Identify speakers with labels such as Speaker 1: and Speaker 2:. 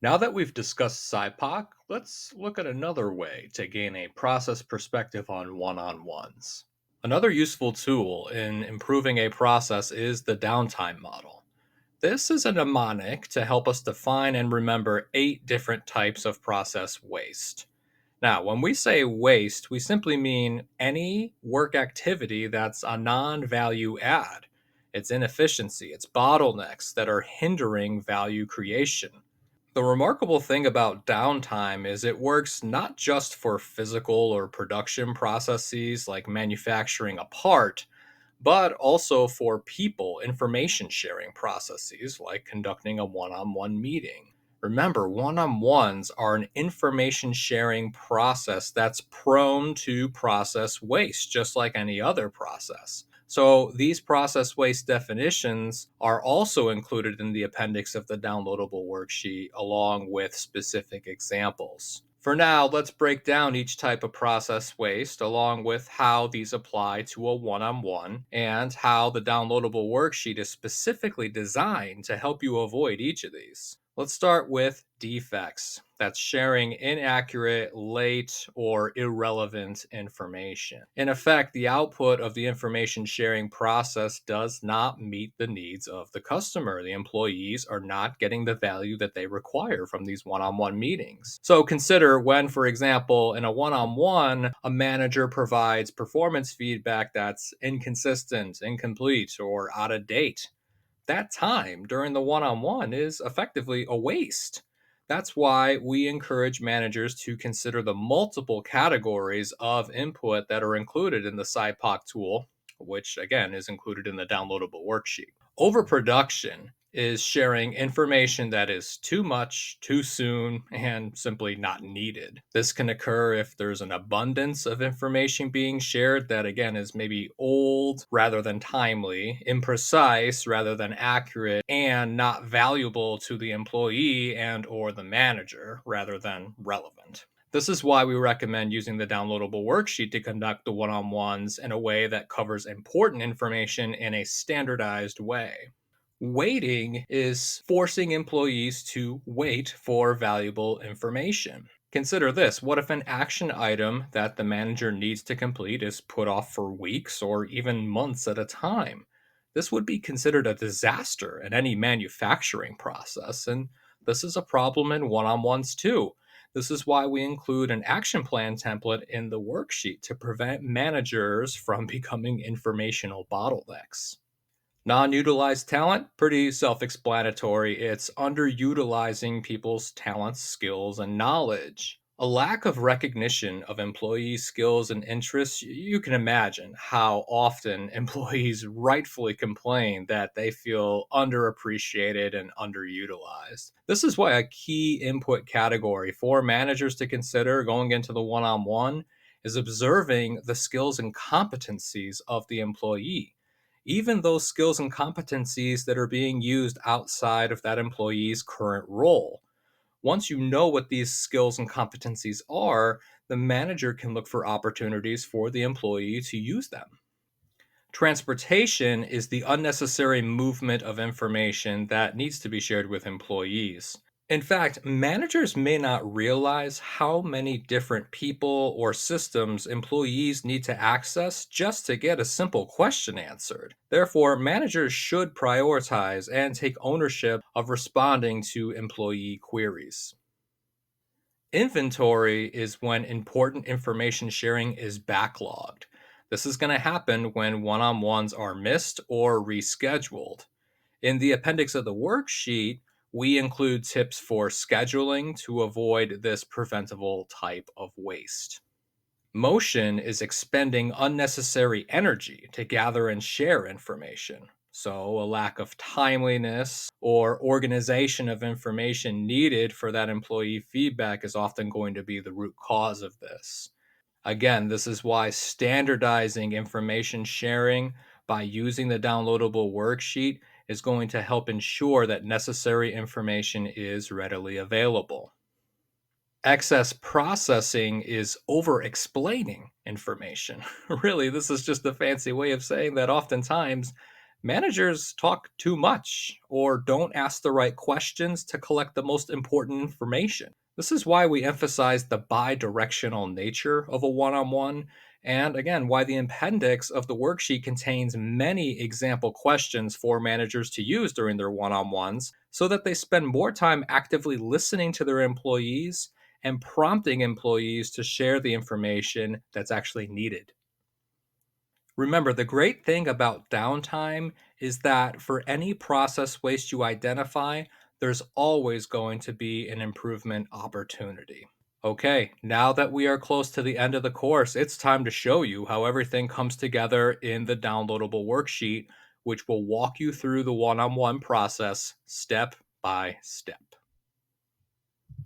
Speaker 1: Now that we've discussed SIPOC, let's look at another way to gain a process perspective on one on ones. Another useful tool in improving a process is the downtime model. This is a mnemonic to help us define and remember 8 different types of process waste. Now, when we say waste, we simply mean any work activity that's a non value add. It's inefficiency, it's bottlenecks that are hindering value creation. The remarkable thing about downtime is it works not just for physical or production processes like manufacturing a part, but also for people information sharing processes like conducting a one on one meeting. Remember, one on ones are an information sharing process that's prone to process waste, just like any other process. So, these process waste definitions are also included in the appendix of the downloadable worksheet, along with specific examples. For now, let's break down each type of process waste along with how these apply to a one on one and how the downloadable worksheet is specifically designed to help you avoid each of these. Let's start with defects. That's sharing inaccurate, late, or irrelevant information. In effect, the output of the information sharing process does not meet the needs of the customer. The employees are not getting the value that they require from these one on one meetings. So consider when, for example, in a one on one, a manager provides performance feedback that's inconsistent, incomplete, or out of date. That time during the one on one is effectively a waste. That's why we encourage managers to consider the multiple categories of input that are included in the SciPoc tool, which again is included in the downloadable worksheet. Overproduction is sharing information that is too much, too soon, and simply not needed. This can occur if there's an abundance of information being shared that, again, is maybe old rather than timely, imprecise rather than accurate, and not valuable to the employee and or the manager rather than relevant. This is why we recommend using the downloadable worksheet to conduct the one on ones in a way that covers important information in a standardized way. Waiting is forcing employees to wait for valuable information. Consider this: what if an action item that the manager needs to complete is put off for weeks or even months at a time? This would be considered a disaster in any manufacturing process, and this is a problem in one on ones too. This is why we include an action plan template in the worksheet to prevent managers from becoming informational bottlenecks. Non utilized talent, pretty self explanatory. It's underutilizing people's talents, skills, and knowledge. A lack of recognition of employee skills and interests, you can imagine how often employees rightfully complain that they feel underappreciated and underutilized. This is why a key input category for managers to consider going into the one on one is observing the skills and competencies of the employee, even those skills and competencies that are being used outside of that employee's current role. Once you know what these skills and competencies are, the manager can look for opportunities for the employee to use them. Transportation is the unnecessary movement of information that needs to be shared with employees. In fact, managers may not realize how many different people or systems employees need to access just to get a simple question answered. Therefore, managers should prioritize and take ownership of responding to employee queries. Inventory is when important information sharing is backlogged. This is going to happen when one on ones are missed or rescheduled. In the appendix of the worksheet, we include tips for scheduling to avoid this preventable type of waste. Motion is expending unnecessary energy to gather and share information. So, a lack of timeliness or organization of information needed for that employee feedback is often going to be the root cause of this. Again, this is why standardizing information sharing by using the downloadable worksheet is going to help ensure that necessary information is readily available. Excess processing is over explaining information. Really, this is just a fancy way of saying that oftentimes Managers talk too much or don't ask the right questions to collect the most important information. This is why we emphasize the bi directional nature of a one on one, and again, why the appendix of the worksheet contains many example questions for managers to use during their one on ones so that they spend more time actively listening to their employees and prompting employees to share the information that's actually needed. Remember, the great thing about downtime is that for any process waste you identify, there's always going to be an improvement opportunity. Okay, now that we are close to the end of the course, it's time to show you how everything comes together in the downloadable worksheet, which will walk you through the one on one process step by step.